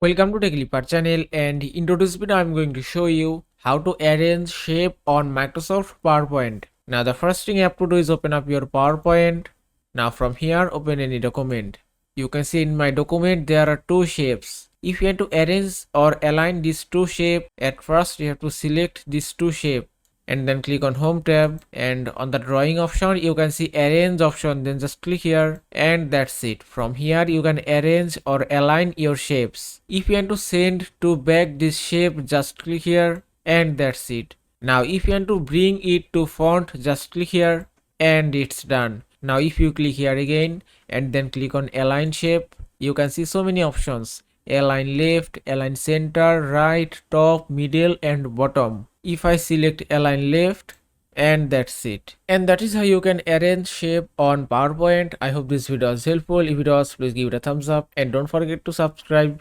Welcome to Clipper channel, and in today's video I'm going to show you how to arrange shape on Microsoft PowerPoint. Now the first thing you have to do is open up your PowerPoint. Now from here open any document. You can see in my document there are two shapes. If you want to arrange or align these two shapes, at first you have to select these two shapes and then click on home tab, and on the drawing option you can see arrange option, then just click here and that's it. From here you can arrange or align your shapes. If you want to send to back this shape, just click here and that's it. Now if you want to bring it to front, just click here and it's done. Now if you click here again and then click on align shape, you can see so many options: align left, align center, right, top, middle and bottom. If I select align left, and that's it. And that is how you can arrange shape on PowerPoint. I hope this video was helpful. If it was, please give it a thumbs up and don't forget to subscribe.